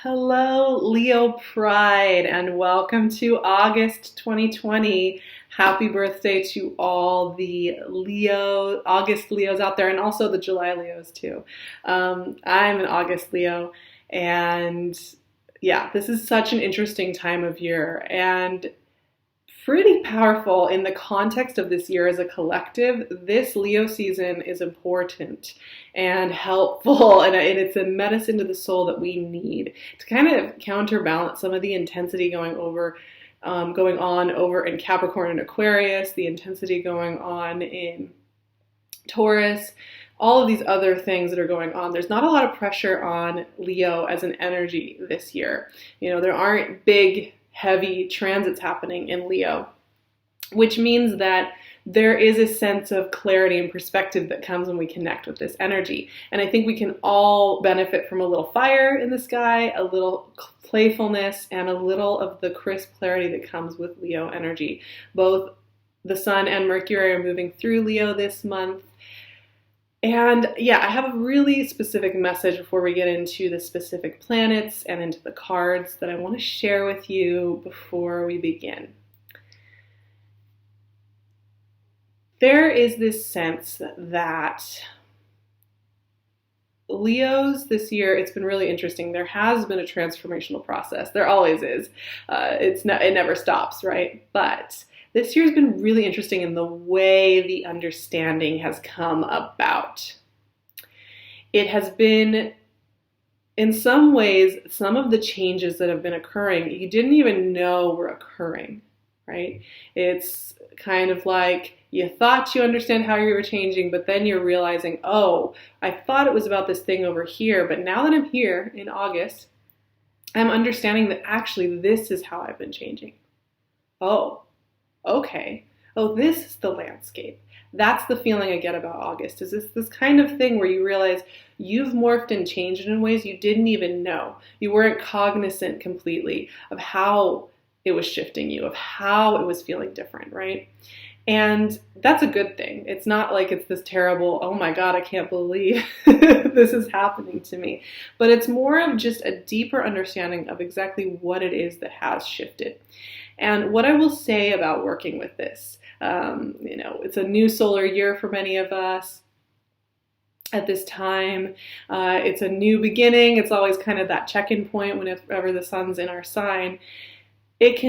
Hello, Leo Pride, and welcome to August 2020. Happy birthday to all the August Leos out there, and also the July Leos too. I'm an August Leo, and yeah, this is such an interesting time of year, and pretty powerful in the context of this year as a collective. This Leo season is important and helpful, and it's a medicine to the soul that we need to kind of counterbalance some of the intensity going on over in Capricorn and Aquarius, the intensity going on in Taurus, all of these other things that are going on. There's not a lot of pressure on Leo as an energy this year. There aren't big heavy transits happening in Leo, which means that there is a sense of clarity and perspective that comes when we connect with this energy. And I think we can all benefit from a little fire in the sky, a little playfulness, and a little of the crisp clarity that comes with Leo energy. Both the Sun and Mercury are moving through Leo this month. And yeah, I have a really specific message before we get into the specific planets and into the cards that I want to share with you before we begin. There is this sense that Leos this year, it's been really interesting. There has been a transformational process. There always is. It never stops, right? But this year's been really interesting in the way the understanding has come about. It has been, in some ways, some of the changes that have been occurring, you didn't even know were occurring, right? It's kind of like you thought you understand how you were changing, but then you're realizing, oh, I thought it was about this thing over here, but now that I'm here in August, I'm understanding that actually this is how I've been changing. Oh. Okay, oh, this is the landscape. That's the feeling I get about August, is this kind of thing where you realize you've morphed and changed in ways you didn't even know. You weren't cognizant completely of how it was shifting you, of how it was feeling different, right? And that's a good thing. It's not like it's this terrible, oh my God, I can't believe this is happening to me. But it's more of just a deeper understanding of exactly what it is that has shifted. And what I will say about working with this, it's a new solar year for many of us at this time. It's a new beginning. It's always kind of that check-in point whenever the sun's in our sign. It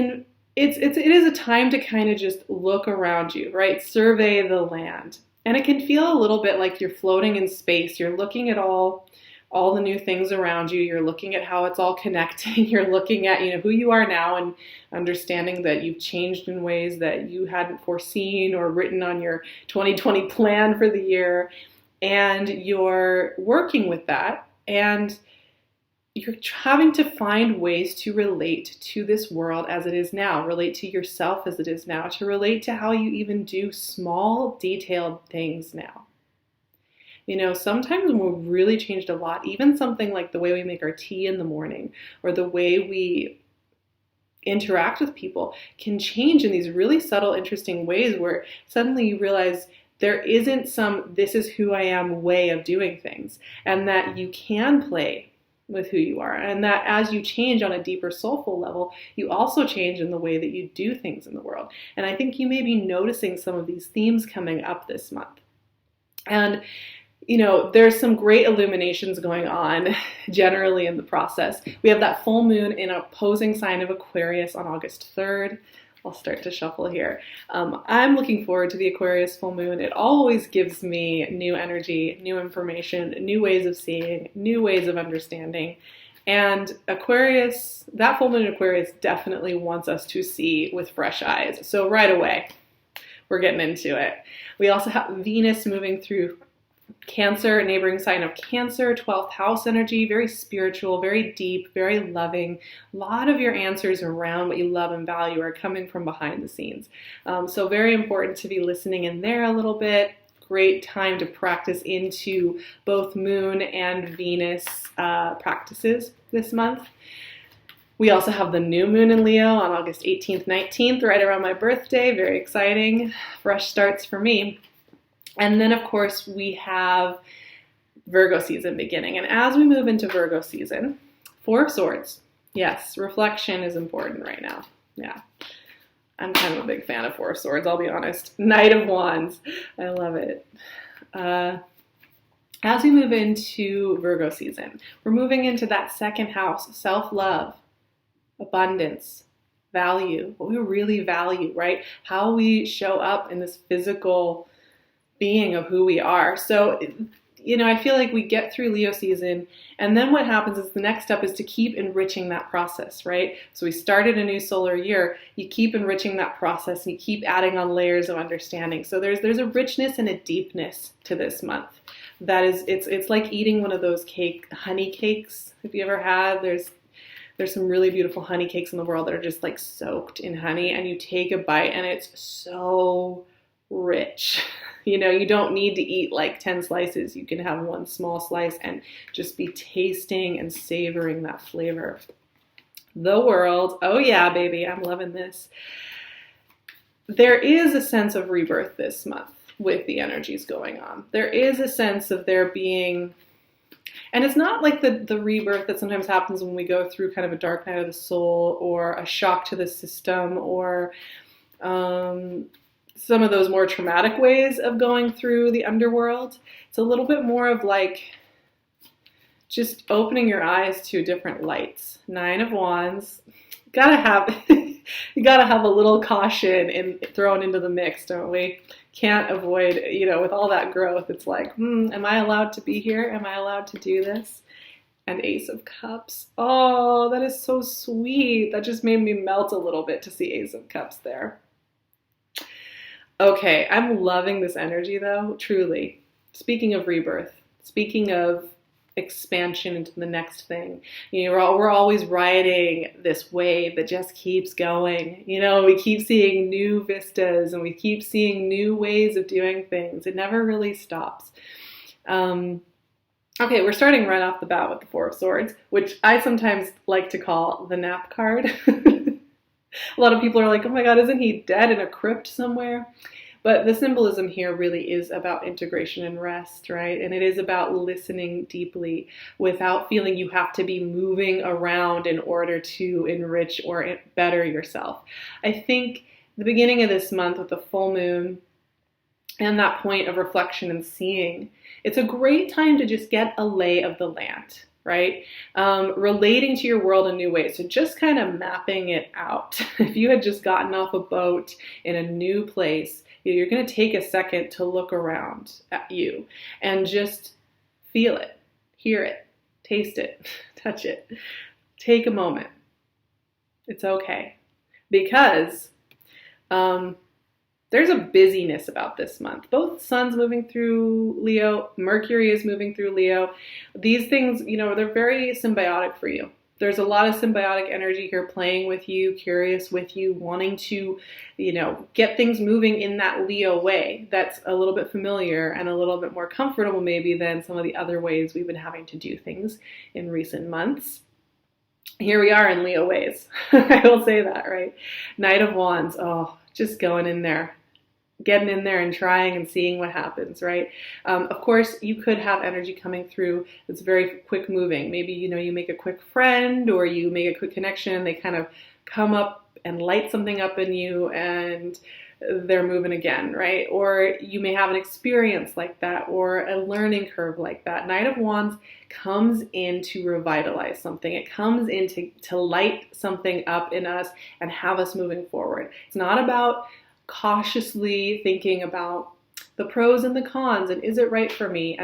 is a time to kind of just look around you, right? Survey the land. And it can feel a little bit like you're floating in space. You're looking at all the new things around you. You're looking at how it's all connecting. You're looking at, who you are now and understanding that you've changed in ways that you hadn't foreseen or written on your 2020 plan for the year. And you're working with that. And you're having to find ways to relate to this world as it is now, relate to yourself as it is now, to relate to how you even do small, detailed things now. Sometimes we've really changed a lot, even something like the way we make our tea in the morning or the way we interact with people can change in these really subtle, interesting ways where suddenly you realize there isn't some this is who I am way of doing things, and that you can play with who you are, and that as you change on a deeper soulful level, you also change in the way that you do things in the world. And I think you may be noticing some of these themes coming up this month. And there's some great illuminations going on generally in the process. We have that full moon in an opposing sign of Aquarius on August 3rd. I'll start to shuffle here. I'm looking forward to the Aquarius full moon. It always gives me new energy, new information, new ways of seeing, new ways of understanding. And Aquarius, that full moon in Aquarius definitely wants us to see with fresh eyes. So right away, we're getting into it. We also have Venus moving through Cancer, neighboring sign of Cancer, 12th house energy, very spiritual, very deep, very loving. A lot of your answers around what you love and value are coming from behind the scenes. So very important to be listening in there a little bit. Great time to practice into both Moon and Venus practices this month. We also have the new moon in Leo on August 18th, 19th, right around my birthday. Very exciting. Fresh starts for me. And then, of course, we have Virgo season beginning. And as we move into Virgo season, Four of Swords. Yes, reflection is important right now. Yeah. I'm kind of a big fan of Four of Swords, I'll be honest. Knight of Wands. I love it. As we move into Virgo season, we're moving into that second house, self-love, abundance, value, what we really value, right? How we show up in this physical being of who we are. So, I feel like we get through Leo season, and then what happens is the next step is to keep enriching that process, right? So we started a new solar year, you keep enriching that process, and you keep adding on layers of understanding. So there's a richness and a deepness to this month. That is, it's like eating one of those honey cakes. If you ever had, there's some really beautiful honey cakes in the world that are just like soaked in honey, and you take a bite and it's so rich. You don't need to eat like 10 slices. You can have one small slice and just be tasting and savoring that flavor. The world, oh yeah, baby, I'm loving this. There is a sense of rebirth this month with the energies going on. There is a sense of there being, and it's not like the rebirth that sometimes happens when we go through kind of a dark night of the soul or a shock to the system or some of those more traumatic ways of going through the underworld. It's a little bit more of like just opening your eyes to different lights. Nine of Wands. You gotta have a little caution thrown into the mix, don't we? Can't avoid, with all that growth, it's like, am I allowed to be here? Am I allowed to do this? And Ace of Cups. Oh, that is so sweet. That just made me melt a little bit to see Ace of Cups there. Okay, I'm loving this energy though, truly. Speaking of rebirth, speaking of expansion into the next thing, we're always riding this wave that just keeps going. We keep seeing new vistas and we keep seeing new ways of doing things. It never really stops. Okay, we're starting right off the bat with the Four of Swords, which I sometimes like to call the nap card. A lot of people are like, oh my God, isn't he dead in a crypt somewhere? But the symbolism here really is about integration and rest, right? And it is about listening deeply without feeling you have to be moving around in order to enrich or better yourself. I think the beginning of this month with the full moon and that point of reflection and seeing, it's a great time to just get a lay of the land. Right? Relating to your world in new ways. So just kind of mapping it out. If you had just gotten off a boat in a new place, you're going to take a second to look around at you and just feel it, hear it, taste it, touch it. Take a moment. It's okay. Because there's a busyness about this month. Both Sun's moving through Leo, Mercury is moving through Leo. These things, they're very symbiotic for you. There's a lot of symbiotic energy here playing with you, curious with you, wanting to, get things moving in that Leo way that's a little bit familiar and a little bit more comfortable maybe than some of the other ways we've been having to do things in recent months. Here we are in Leo ways. I will say that, right? Knight of Wands. Oh, just going in there, getting in there and trying and seeing what happens, right? Of course, you could have energy coming through that's very quick moving. Maybe, you make a quick friend or you make a quick connection. They kind of come up and light something up in you and they're moving again, right? Or you may have an experience like that or a learning curve like that. Knight of Wands comes in to revitalize something. It comes in to light something up in us and have us moving forward. It's not about cautiously thinking about the pros and the cons and is it right for me?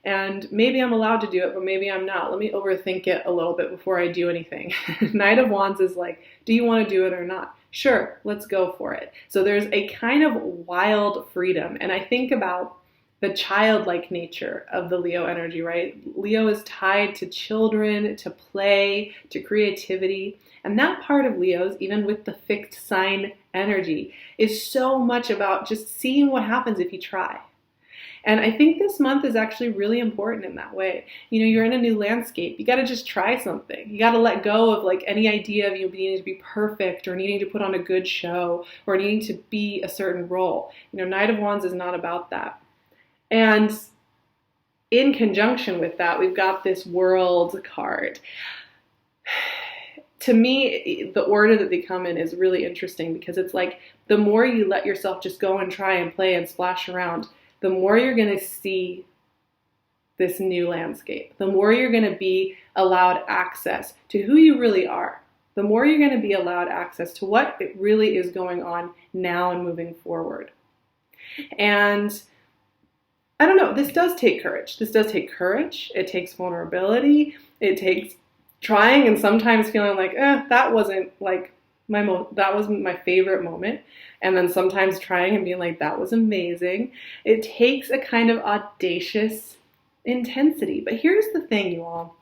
And maybe I'm allowed to do it, but maybe I'm not. Let me overthink it a little bit before I do anything. Knight of Wands is like, do you want to do it or not? Sure, let's go for it. So there's a kind of wild freedom. And I think about the childlike nature of the Leo energy, right? Leo is tied to children, to play, to creativity. And that part of Leo's, even with the fixed sign energy, is so much about just seeing what happens if you try. And I think this month is actually really important in that way. You're in a new landscape. You got to just try something. You got to let go of like any idea of you needing to be perfect or needing to put on a good show or needing to be a certain role. Knight of Wands is not about that. And in conjunction with that, we've got this World card. to me, the order that they come in is really interesting because it's like the more you let yourself just go and try and play and splash around, the more you're going to see this new landscape, the more you're going to be allowed access to who you really are, the more you're going to be allowed access to what it really is going on now and moving forward. And I don't know, this does take courage. This does take courage. It takes vulnerability. It takes trying and sometimes feeling like, that wasn't like that wasn't my favorite moment. And then sometimes trying and being like, that was amazing. It takes a kind of audacious intensity. But here's the thing, you all.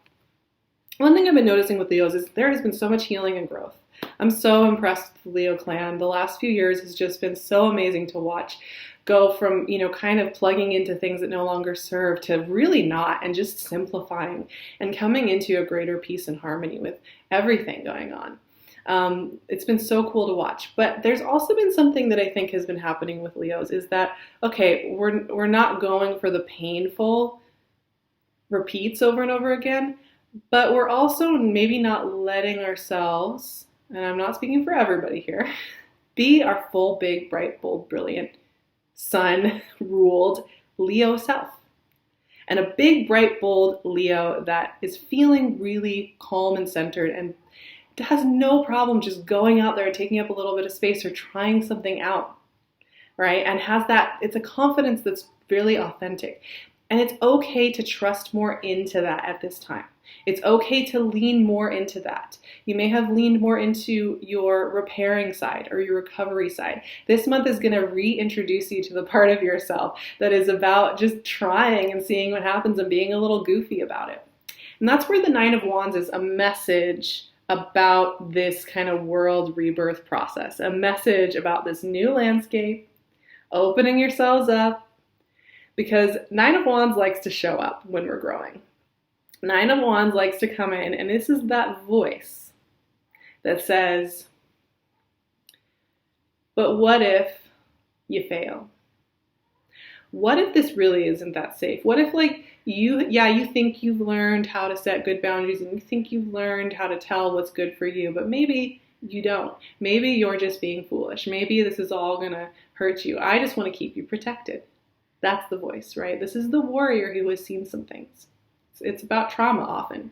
One thing I've been noticing with Leos is there has been so much healing and growth. I'm so impressed with the Leo clan. The last few years has just been so amazing to watch go from, kind of plugging into things that no longer serve to really not, and just simplifying and coming into a greater peace and harmony with everything going on. It's been so cool to watch. But there's also been something that I think has been happening with Leos is that, okay, we're not going for the painful repeats over and over again, but we're also maybe not letting ourselves, and I'm not speaking for everybody here, be our full, big, bright, bold, brilliant, sun-ruled Leo self. And a big, bright, bold Leo that is feeling really calm and centered and has no problem just going out there and taking up a little bit of space or trying something out, right? And has that, it's a confidence that's really authentic. And it's okay to trust more into that at this time. It's okay to lean more into that. You may have leaned more into your repairing side or your recovery side. This month is going to reintroduce you to the part of yourself that is about just trying and seeing what happens and being a little goofy about it. And that's where the Nine of Wands is a message about this kind of world rebirth process, a message about this new landscape, opening yourselves up, because Nine of Wands likes to show up when we're growing. Nine of Wands likes to come in, and this is that voice that says, but what if you fail? What if this really isn't that safe? What if you think you've learned how to set good boundaries and you think you've learned how to tell what's good for you, but maybe you don't. Maybe you're just being foolish. Maybe this is all gonna hurt you. I just want to keep you protected. That's the voice, right? This is the warrior who has seen some things. It's about trauma often.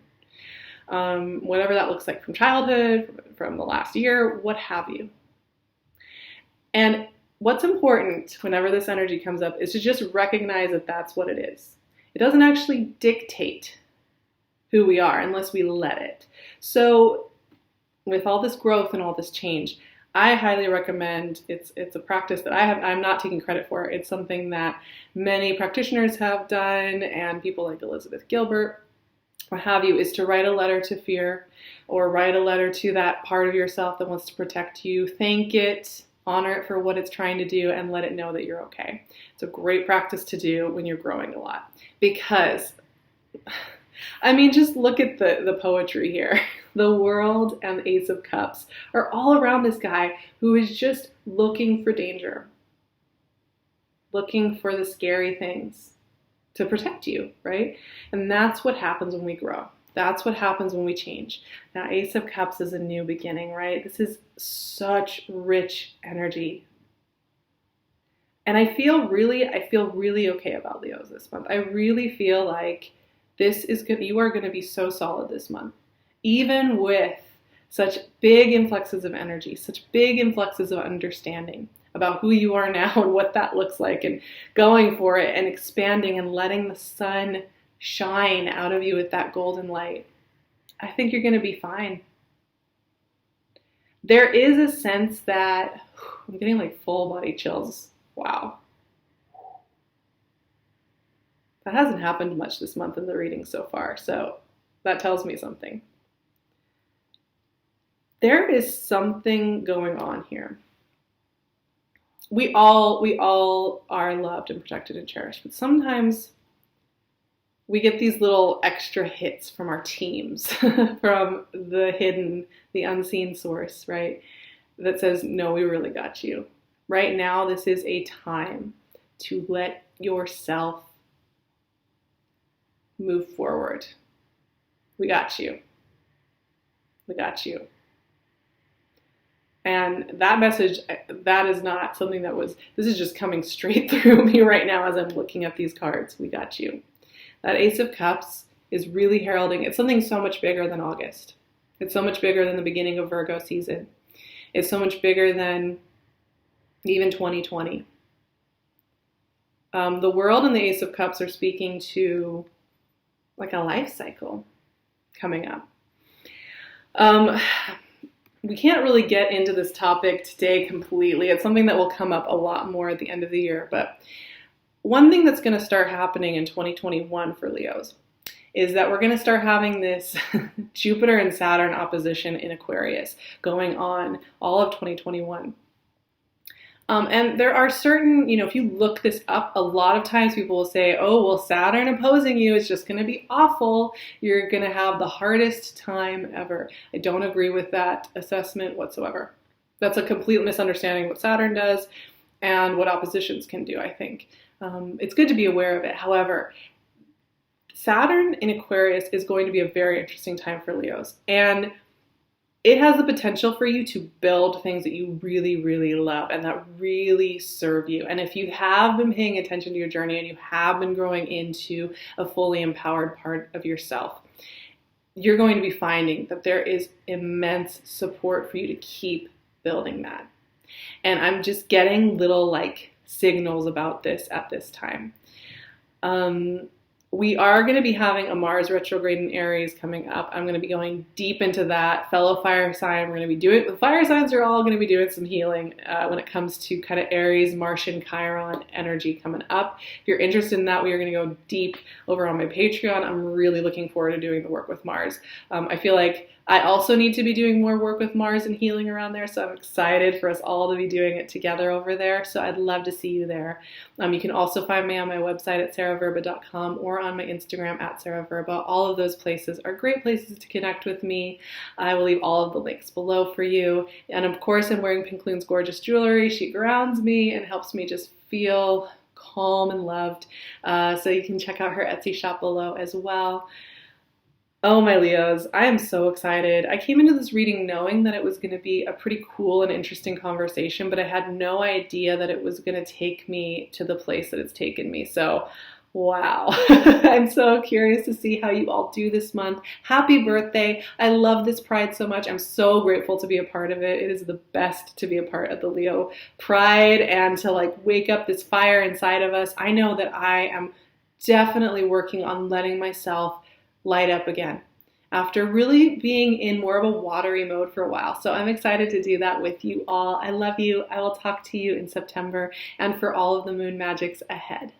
Whatever that looks like from childhood, from the last year, what have you. And what's important whenever this energy comes up is to just recognize that that's what it is. It doesn't actually dictate who we are unless we let it. So with all this growth and all this change, I highly recommend, it's a practice that I'm not taking credit for. It's something that many practitioners have done, and people like Elizabeth Gilbert, what have you, is to write a letter to fear or write a letter to that part of yourself that wants to protect you. Thank it, honor it for what it's trying to do, and let it know that you're okay. It's a great practice to do when you're growing a lot. Because, just look at the poetry here. The World and the Ace of Cups are all around this guy who is just looking for danger, looking for the scary things to protect you, right? And that's what happens when we grow. That's what happens when we change. Now, Ace of Cups is a new beginning, right? This is such rich energy. And I feel really okay about Leos this month. I really feel like this is good. You are going to be so solid this month. Even with such big influxes of energy, such big influxes of understanding about who you are now and what that looks like, and going for it and expanding and letting the sun shine out of you with that golden light, I think you're going to be fine. There is a sense that, I'm getting like full body chills. Wow. That hasn't happened much this month in the reading so far, so that tells me something. There is something going on here. We all are loved and protected and cherished, but sometimes we get these little extra hits from our teams, from the hidden, the unseen source, right? That says, no, we really got you. Right now, this is a time to let yourself move forward. We got you. We got you. And that message, that is not something that was, this is just coming straight through me right now as I'm looking at these cards. We got you. That Ace of Cups is really heralding, it's something so much bigger than August. It's so much bigger than the beginning of Virgo season. It's so much bigger than even 2020. The world and the Ace of Cups are speaking to like a life cycle coming up. We can't really get into this topic today completely. It's something that will come up a lot more at the end of the year. But one thing that's going to start happening in 2021 for Leos is that we're going to start having this Jupiter and Saturn opposition in Aquarius going on all of 2021. And there are certain, if you look this up, a lot of times people will say, oh, well, Saturn opposing you is just going to be awful. You're going to have the hardest time ever. I don't agree with that assessment whatsoever. That's a complete misunderstanding of what Saturn does and what oppositions can do, I think. It's good to be aware of it. However, Saturn in Aquarius is going to be a very interesting time for Leos. And it has the potential for you to build things that you really, really love and that really serve you. And if you have been paying attention to your journey and you have been growing into a fully empowered part of yourself, you're going to be finding that there is immense support for you to keep building that. And I'm just getting little signals about this at this time. We are going to be having a Mars retrograde in Aries coming up. I'm going to be going deep into that. Fellow fire sign, we're going to be doing, the fire signs are all going to be doing some healing when it comes to kind of Aries, Martian, Chiron energy coming up. If you're interested in that, we are going to go deep over on my Patreon. I'm really looking forward to doing the work with Mars. I feel like I also need to be doing more work with Mars and healing around there, so I'm excited for us all to be doing it together over there, so I'd love to see you there. You can also find me on my website at sarahverba.com or on my Instagram at sarahverba. All of those places are great places to connect with me. I will leave all of the links below for you. And of course, I'm wearing PinkLune's gorgeous jewelry. She grounds me and helps me just feel calm and loved. So you can check out her Etsy shop below as well. Oh, my Leos, I am so excited. I came into this reading knowing that it was going to be a pretty cool and interesting conversation, but I had no idea that it was going to take me to the place that it's taken me. So, wow. I'm so curious to see how you all do this month. Happy birthday. I love this Pride so much. I'm so grateful to be a part of it. It is the best to be a part of the Leo Pride and to wake up this fire inside of us. I know that I am definitely working on letting myself light up again after really being in more of a watery mode for a while. So I'm excited to do that with you all. I love you. I will talk to you in September and for all of the moon magics ahead.